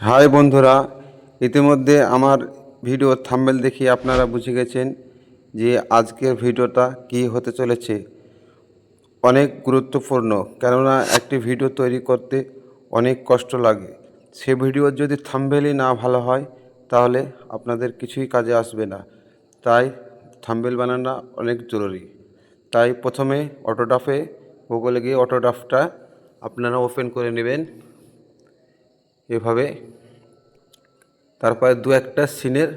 High বন্ধুরা, ইতিমধ্যে আমার ভিডিও থাম্বনেল দেখে আপনারা বুঝে গেছেন যে আজকের ভিডিওটা কি হতে চলেছে। অনেক গুরুত্বপূর্ণ, কেননা একটি ভিডিও তৈরি করতে অনেক কষ্ট লাগে। সে ভিডিওর যদি থাম্বনেলই না ভালো হয় তাহলে আপনাদের কিছুই কাজে আসবে না। তাই থাম্বনেল বানানো অনেক জরুরি। তাই প্রথমে অটোড্রাফে গুগলে গিয়ে অটোড্রাফটা আপনারা ওপেন করে নেবেন এভাবে। তারপরে দু একটা সিনের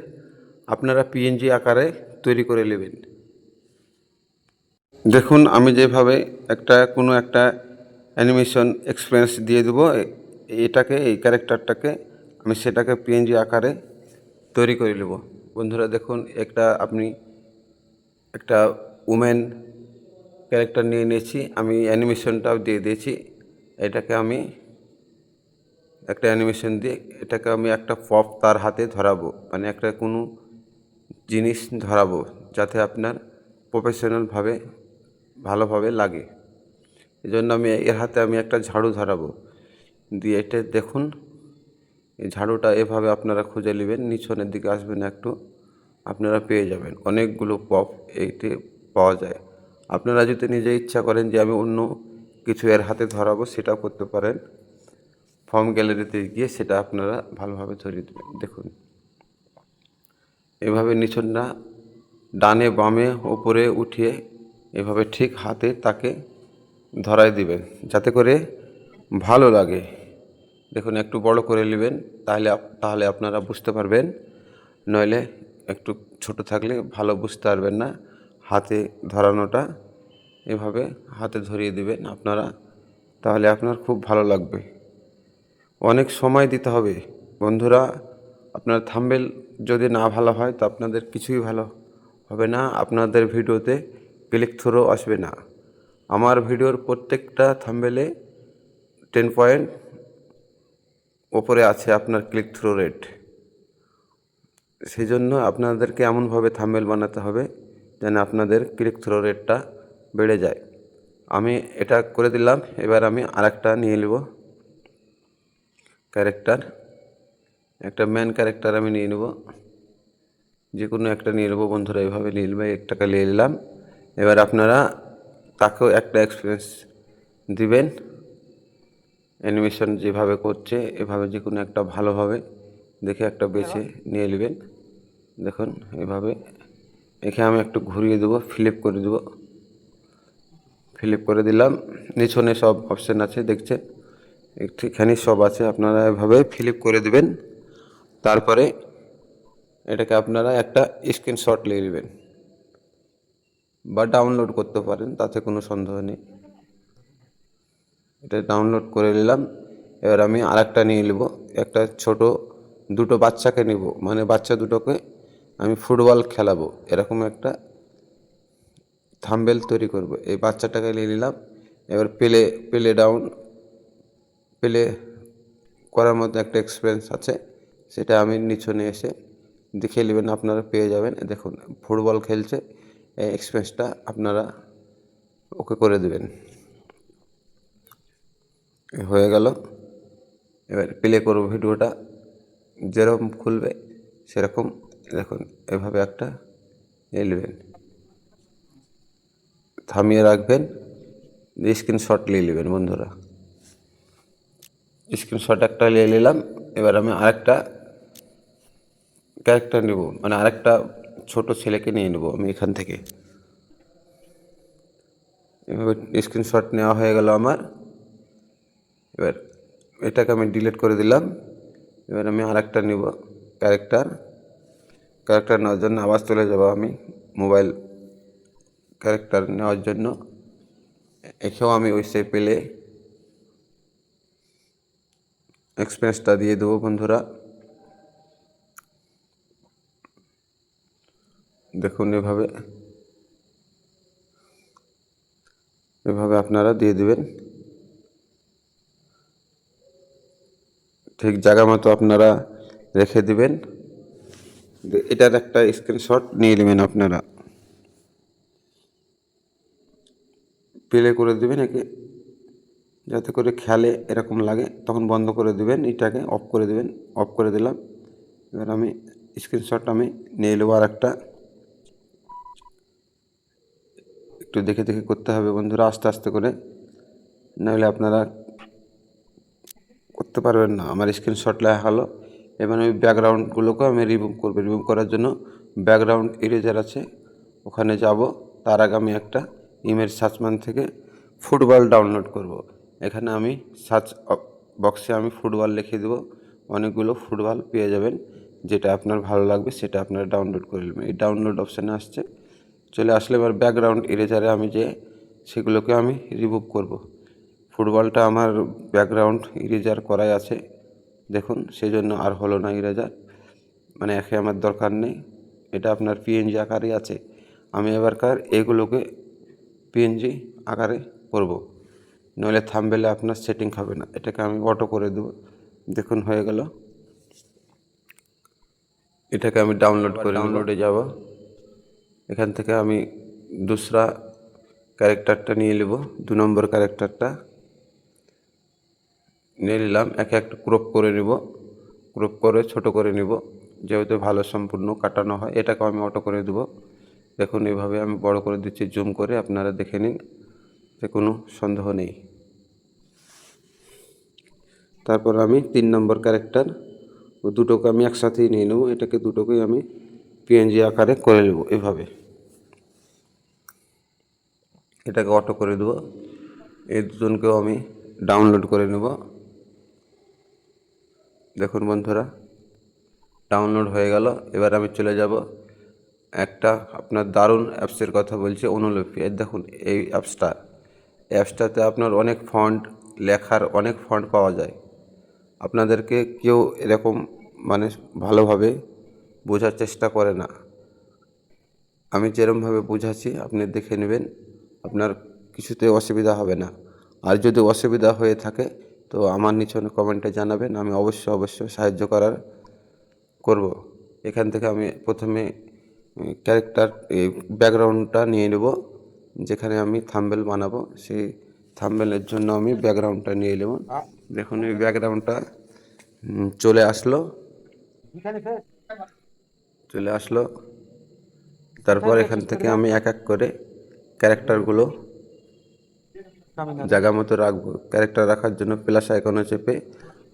আপনারা পিএনজি আকারে তৈরি করে নেবেন। দেখুন, আমি যেভাবে কোনো একটা অ্যানিমেশন এক্সপিরিয়েন্স দিয়ে দেবো, এই ক্যারেক্টারটাকে আমি সেটাকে পিএনজি আকারে তৈরি করে নেব। বন্ধুরা দেখুন, আপনি একটা উমেন ক্যারেক্টার নিয়ে নিয়েছি, আমি অ্যানিমেশনটাও দিয়ে দিয়েছি। এটাকে আমি একটা অ্যানিমেশন দিয়ে এটাকে আমি একটা পপ তার হাতে ধরাবো, মানে একটা কোনো জিনিস ধরাবো যাতে আপনার প্রফেশনালভাবে ভালোভাবে লাগে। এই জন্য এর হাতে আমি একটা ঝাড়ু ধরাবো, দিয়ে এটা দেখুন, এই ঝাড়ুটা এভাবে আপনারা খুঁজে নেবেন, নিচনের দিকে আসবেন একটু, আপনারা পেয়ে যাবেন। অনেকগুলো পপ এইতে পাওয়া যায়। আপনারা যদি নিজে ইচ্ছা করেন যে আমি অন্য কিছু এর হাতে ধরাবো, সেটাও করতে পারেন। ফর্ম গ্যালারিতে গিয়ে সেটা আপনারা ভালোভাবে ধরিয়ে দেবেন। দেখুন, এভাবে নিচনটা ডানে বামে ওপরে উঠিয়ে এভাবে ঠিক হাতে তাকে ধরায় দিবেন যাতে করে ভালো লাগে। দেখুন, একটু বড় করে নেবেন, তাহলে আপনারা বুঝতে পারবেন, নইলে একটু ছোট থাকলে ভালো বুঝতে পারবেন না। হাতে ধরানোটা এভাবে হাতে ধরিয়ে দিবেন আপনারা, তাহলে আপনার খুব ভালো লাগবে। অনেক সময় দিতে হবে বন্ধুরা। আপনার থাম্বনেল যদি না ভালো হয় তো আপনাদের কিছুই ভালো হবে না, আপনাদের ভিডিওতে ক্লিক থ্রু আসবে না। আমার ভিডিওর প্রত্যেকটা থাম্বনেলে 10 পয়েন্ট ওপরে আছে আপনার ক্লিক থ্রু রেট। সেই জন্য আপনাদেরকে এমনভাবে থাম্বনেল বানাতে হবে যেন আপনাদের ক্লিক থ্রু রেটটা বেড়ে যায়। আমি এটা করে দিলাম, এবার আমি আরেকটা নিয়ে নেব ক্যারেক্টার, একটা ম্যান ক্যারেক্টার আমি নিয়ে নেব, যে কোনো একটা নিয়ে নেবো বন্ধুরা। এইভাবে নিয়ে নেবে, একটাকে নিয়ে নিলাম। এবার আপনারা তাকেও একটা এক্সপিরিয়েন্স দিবেন, অ্যানিমেশন যেভাবে করছে এভাবে যে কোনো একটা ভালোভাবে দেখে একটা বেছে নিয়ে নেবেন। দেখুন, এভাবে এখানে আমি একটু ঘুরিয়ে দেবো, ফ্লিপ করে দেবো, ফ্লিপ করে দিলাম। নিচনে সব অপশান আছে দেখছেন, এখানে সব আছে, আপনারা এভাবে ফ্লিপ করে দেবেন। তারপরে এটাকে আপনারা একটা স্ক্রিনশট নিয়ে নেবেন বা ডাউনলোড করতে পারেন, তাতে কোনো সন্দেহ নেই। এটা ডাউনলোড করে নিলাম। এবার আমি আরেকটা নিয়ে নেব, একটা দুটো বাচ্চাকে নেব, মানে বাচ্চা দুটোকে আমি ফুটবল খেলাবো, এরকম একটা থাম্বনেল তৈরি করব। এই বাচ্চাটাকে নিয়ে নিলাম। এবার প্লে করার মতো একটা এক্সপিরিয়েন্স আছে, সেটা আমি নিচনে এসে দেখে নেবেন, আপনারা পেয়ে যাবেন। দেখুন, ফুটবল খেলছে, এই এক্সপিরিয়েন্সটা আপনারা ওকে করে দেবেন। হয়ে গেল। এবার প্লে করব ভিডিওটা, যেরকম খুলবে সেরকম দেখুন, এভাবে একটা নেবেন, থামিয়ে রাখবেন, স্ক্রিনশট নিয়ে নেবেন বন্ধুরা। স্ক্রিনশট একটা নিয়ে নিলাম। এবার আমি আরেকটা ক্যারেক্টার নেব, মানে আরেকটা ছোট ছেলেকে নিয়ে নেব আমি এখান থেকে। এভাবে স্ক্রিনশট নেওয়া হয়ে গেল আমার। এবার এটাকে আমি ডিলিট করে দিলাম। এবার আমি আরেকটা নেব ক্যারেক্টার নেওয়ার জন্য আবার চলে যাব আমি মোবাইল ক্যারেক্টার নেওয়ার জন্য। এখানেও আমি ওই সে পেলে এক্সপিরিয়েন্সটা দিয়ে দেবো বন্ধুরা। দেখুন, এভাবে আপনারা দিয়ে দেবেন, ঠিক জায়গা মতো আপনারা রেখে দিবেন। এটার একটা স্ক্রিনশট নিয়ে নেবেন, আপনারা প্লে করে দেবেন একে। যাতে করে খেয়ালে এরকম লাগে তখন বন্ধ করে দেবেন, এটাকে অফ করে দেবেন। অফ করে দিলাম। এবার আমি স্ক্রিনশট নিয়ে নেবো আর একটা। একটু দেখে দেখে করতে হবে বন্ধুরা, আস্তে আস্তে করে, নাহলে আপনারা করতে পারবেন না। আমার স্ক্রিনশট লেখা হলো। এবার আমি ব্যাকগ্রাউন্ডগুলোকে আমি রিমুভ করবো। রিমুভ করার জন্য ব্যাকগ্রাউন্ড ইরেজার আছে, ওখানে যাব। তার আগে আমি একটা ইমেজ সার্চম্যান থেকে ফুটবল ডাউনলোড করব। এখানে আমি সার্চ বক্সে আমি ফুটবল লিখে দেবো। অনেকগুলো ফুটবল পেয়ে যাবেন, যেটা আপনার ভালো লাগবে সেটা আপনারা ডাউনলোড করে নেবেন। এই ডাউনলোড অপশানে আসছে, চলে আসলে এবার ব্যাকগ্রাউন্ড ইরেজারে আমি যে সেগুলোকে আমি রিমুভ করব। ফুটবলটা আমার ব্যাকগ্রাউন্ড ইরেজার করাই আছে, দেখুন, সেই জন্য আর হলো না ইরেজার, মানে একে আমার দরকার নেই। এটা আপনার পিএনজি আকারে আছে। আমি এবারকার এগুলোকে পিএনজি আকারে করব, নইলে থাম্বনেলে আপনার সেটিং হবে না। এটাকে আমি অটো করে দেব। দেখুন হয়ে গেল। এটাকে আমি ডাউনলোড করে ডাউনলোডে যাব। এখান থেকে আমি দুসরা ক্যারেক্টারটা নিয়ে নেব, 2 নম্বর ক্যারেক্টারটা নিয়ে নিলাম। একে একটা ক্রপ করে নেব, ক্রপ করে ছোট করে নেব, যেহেতু ভালো সম্পূর্ণ কাটানো হয়। এটাকে আমি অটো করে দেব। দেখুন এইভাবে আমি বড় করে দিচ্ছি, জুম করে, আপনারা দেখে নিন, যে কোনো সন্দেহ নেই। তারপর আমি 3 নম্বর ক্যারেক্টার, ও দুটোকে আমি একসাথেই নিয়ে নেব। এটাকে দুটোকেই আমি পিএনজি আকারে করে নেব এভাবে। এটাকে অটো করে দেব। এই দুজনকেও আমি ডাউনলোড করে নেব। দেখুন বন্ধুরা, ডাউনলোড হয়ে গেল। এবার আমি চলে যাব একটা আপনার দারুণ অ্যাপসের কথা বলছি, অনুলিপি। এর দেখুন এই অ্যাপসটাতে আপনার অনেক ফন্ট, লেখার অনেক ফন্ট পাওয়া যায়। আপনাদেরকে কেউ এরকম মানে ভালোভাবে বোঝার চেষ্টা করে না। আমি যেরকমভাবে বুঝাচ্ছি আপনি দেখে নেবেন, আপনার কিছুতে অসুবিধা হবে না। আর যদি অসুবিধা হয়ে থাকে তো আমার নিচে কমেন্টে জানাবেন, আমি অবশ্যই সাহায্য করব। এখান থেকে আমি প্রথমে ক্যারেক্টার ব্যাকগ্রাউন্ডটা নিয়ে নেব, যেখানে আমি থাম্বনেল বানাবো। সেই থাম্বনেলের জন্য আমি ব্যাকগ্রাউন্ডটা নিয়ে নেব। দেখুন এই ব্যাকগ্রাউন্ডটা চলে আসলো। তারপর এখান থেকে আমি এক এক করে ক্যারেক্টারগুলো জায়গা মতো রাখবো। ক্যারেক্টার রাখার জন্য প্লাস আইকনে চেপে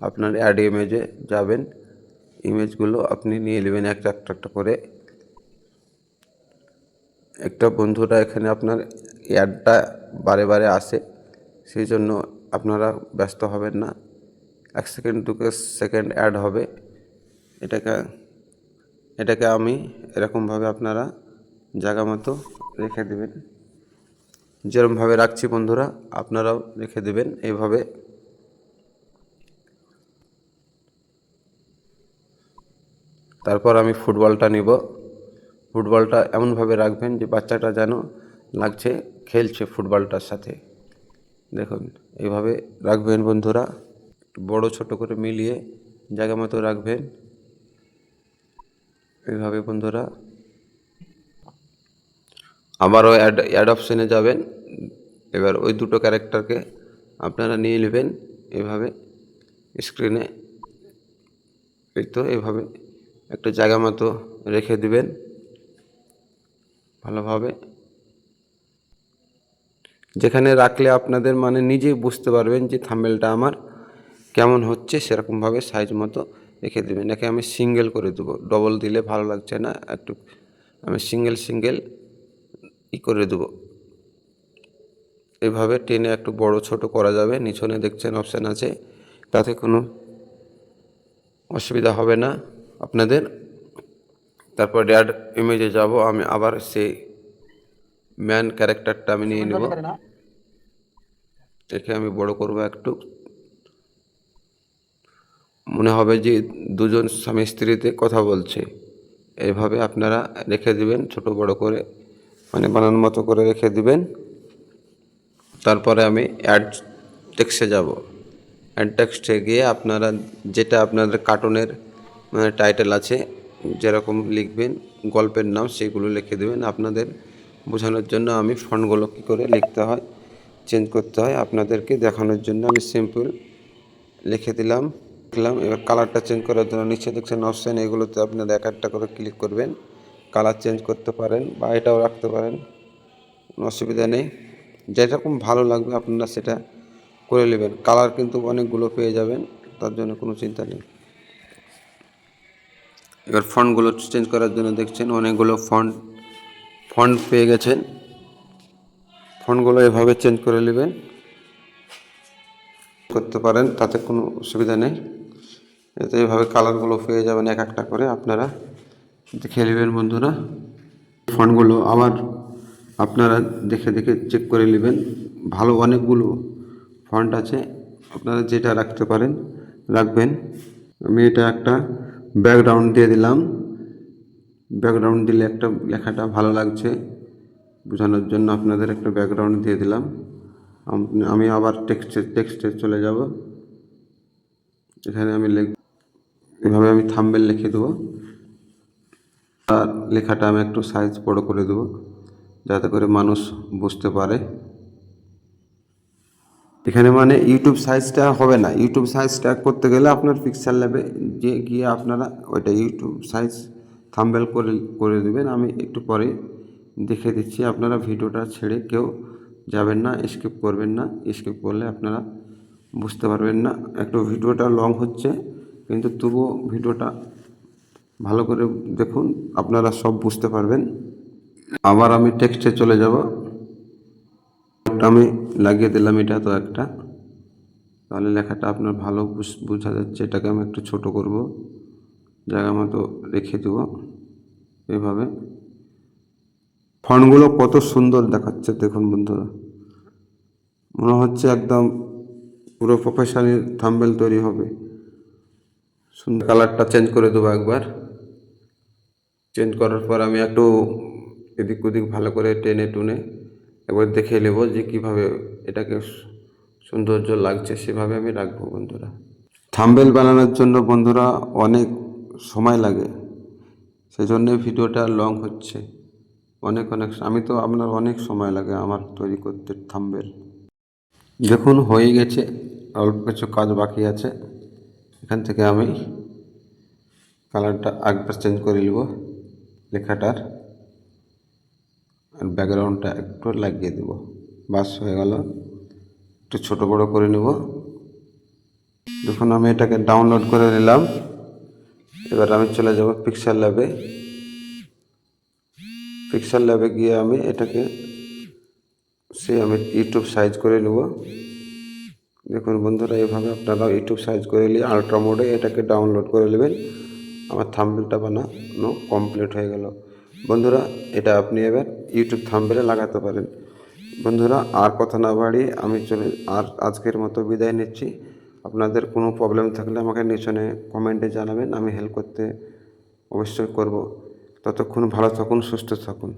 আপনার অ্যাড ইমেজে যাবেন। ইমেজগুলো আপনি নিয়ে নেবেন একটা একটা করে। একটা বন্ধুরা এখানে আপনার অ্যাডটা বারে বারে আসে, সেই জন্য আপনারা ব্যস্ত হবেন না। 1 সেকেন্ড 2 সেকেন্ড অ্যাড হবে। এটাকে আমি এরকমভাবে আপনারা জায়গা মতো রেখে দেবেন। যেরকমভাবে রাখছি বন্ধুরা আপনারাও রেখে দেবেন এইভাবে। তারপর আমি ফুটবলটা নিব। ফুটবলটা এমনভাবে রাখবেন যে বাচ্চাটা যেন লাগছে খেলছে ফুটবলটার সাথে। দেখুন এইভাবে রাখবেন বন্ধুরা, বড় ছোট করে মিলিয়ে জায়গা মতো রাখবেন এইভাবে বন্ধুরা। আবারও অ্যাড অপশানে যাবেন। এবার ওই দুটো ক্যারেক্টারকে আপনারা নিয়ে নেবেন এভাবে স্ক্রিনে। এই তো এভাবে একটা জায়গা মতো রেখে দিবেন ভালোভাবে, যেখানে রাখলে আপনাদের মানে নিজেই বুঝতে পারবেন যে থাম্বনেলটা আমার কেমন হচ্ছে। সেরকমভাবে সাইজ মতো রেখে দেবেন। একে আমি সিঙ্গেল করে দেবো, ডবল দিলে ভালো লাগছে না, একটু আমি সিঙ্গেল করে দেবো। এভাবে টেনে একটু বড় ছোট করা যাবে। নিচনে দেখছেন অপশান আছে, তাতে কোনো অসুবিধা হবে না আপনাদের। তারপর অ্যাড ইমেজে যাব। আমি আবার সেই ম্যান ক্যারেক্টারটা আমি নিয়ে নেব। একে আমি বড় করব একটু, মনে হবে যে দুজন স্বামী স্ত্রীতে কথা বলছে। এইভাবে আপনারা রেখে দিবেন ছোট বড় করে, মানে বানানোর মতো করে রেখে দিবেন। তারপরে আমি অ্যাড টেক্সটে যাব। অ্যাড টেক্সটে গিয়ে আপনারা যেটা আপনাদের কার্টুনের মানে টাইটেল আছে, যেরকম লিখবেন গল্পের নাম সেগুলো লিখে দেবেন। আপনাদের বোঝানোর জন্য আমি ফন্টগুলো কী করে লিখতে হয় চেঞ্জ করতে হয় আপনাদেরকে দেখানোর জন্য আমি সিম্পল লিখে দিলাম। এবার কালারটা চেঞ্জ করার জন্য নিচে দেখছেন অপশান, এগুলোতে আপনারা এক একটা করে ক্লিক করবেন, কালার চেঞ্জ করতে পারেন বা এটাও রাখতে পারেন, কোনো অসুবিধা নেই। যেরকম ভালো লাগবে আপনারা সেটা করে নেবেন। কালার কিন্তু অনেকগুলো পেয়ে যাবেন, তার জন্য কোনো চিন্তা নেই। এবার ফন্টগুলো চেঞ্জ করার জন্য দেখছেন অনেকগুলো ফন্ট পেয়ে গেছেন। ফন্টগুলো এভাবে চেঞ্জ করে নেবেন, করতে পারেন, তাতে কোনো অসুবিধা নেই। এতে এইভাবে কালারগুলো পেয়ে যাবেন এক একটা করে, আপনারা দেখে নেবেন বন্ধুরা। ফন্টগুলো আবার আপনারা দেখে দেখে চেক করে নেবেন। ভালো অনেকগুলো ফন্ট আছে, আপনারা যেটা রাখতে পারেন রাখবেন। আমি এটা একটা ব্যাকগ্রাউন্ড দিয়ে দিলাম। ব্যাকগ্রাউন্ড দিলে একটা লেখাটা ভালো লাগছে বোঝানোর জন্য আপনাদের একটা ব্যাকগ্রাউন্ড দিয়ে দিলাম। আমি আবার টেক্সটে চলে যাব। এখানে আমি এভাবে আমি থাম্বনেল লিখে দেবো, আর লেখাটা আমি একটু সাইজ বড় করে দেবো যাতে করে মানুষ বুঝতে পারে। এখানে মানে ইউটিউব সাইজটা হবে না, ইউটিউব সাইজটা করতে গেলে আপনার পিক্সেল ল্যাবে গিয়ে আপনারা ওইটা ইউটিউব সাইজ থাম্বনেল করে দেবেন। আমি একটু পরে দেখে দিচ্ছি, আপনারা ভিডিওটা ছেড়ে কেউ যাবেন না, স্কিপ করবেন না। স্কিপ করলে আপনারা বুঝতে পারবেন না। একটু ভিডিওটা লং হচ্ছে, কিন্তু তবুও ভিডিওটা ভালো করে দেখুন, আপনারা সব বুঝতে পারবেন। আবার আমি টেক্সটে চলে যাব। আমি লাগিয়ে দিলাম এটা তো একটা, তাহলে লেখাটা আপনার ভালো বোঝা যাচ্ছে। এটাকে আমি একটু ছোট করব, জায়গা মতো রেখে দেব এভাবে। ফন্টগুলো কত সুন্দর দেখাচ্ছে দেখুন বন্ধুরা, মনে হচ্ছে একদম পুরো প্রফেশনাল থাম্বনেল তৈরি হবে। সুন্দর। কালারটা চেঞ্জ করে দেবো একবার। চেঞ্জ করার পর আমি একটু এদিক ওদিক ভালো করে টেনে টুনে একবার দেখে নেব যে কীভাবে এটাকে সৌন্দর্য লাগছে, সেভাবে আমি রাখবো বন্ধুরা। থাম্বনেল বানানোর জন্য বন্ধুরা অনেক সময় লাগে, সেজন্য ভিডিওটা লং হচ্ছে। অনেক আমি তো আপনার অনেক সময় লাগে আমার তৈরি করতে থাম্বনেল। দেখুন হয়ে গেছে, অল্প কিছু কাজ বাকি আছে। এখান থেকে আমি কালারটা একবার চেঞ্জ করে নেব লেখাটার, আর ব্যাকগ্রাউন্ডটা একটু লাগিয়ে দেব, বাস হয়ে গেল। একটু ছোটো বড়ো করে নেব। দেখুন আমি এটাকে ডাউনলোড করে নিলাম। এবার আমি চলে যাব পিক্সেল ল্যাবে। পিক্সেল ল্যাবে গিয়ে আমি এটাকে আমি ইউটিউব সাইজ করে নেব। দেখুন বন্ধুরা এইভাবে আপনারা ইউটিউব সাইজ করে নিয়ে আলট্রা মোডে এটাকে ডাউনলোড করে নেবেন। আমার থাম্বনেলটা বানানো কমপ্লিট হয়ে গেল বন্ধুরা। এটা আপনি এবার ইউটিউব থাম্বনেলে লাগাতে পারেন বন্ধুরা। আর কথা না বাড়িয়ে আমি আজকের মতো বিদায় নিচ্ছি। আপনাদের কোনো প্রবলেম থাকলে আমাকে নিচনে কমেন্টে জানাবেন, আমি হেল্প করতে অবশ্যই করব। ততক্ষণ ভালো থাকুন, সুস্থ থাকুন।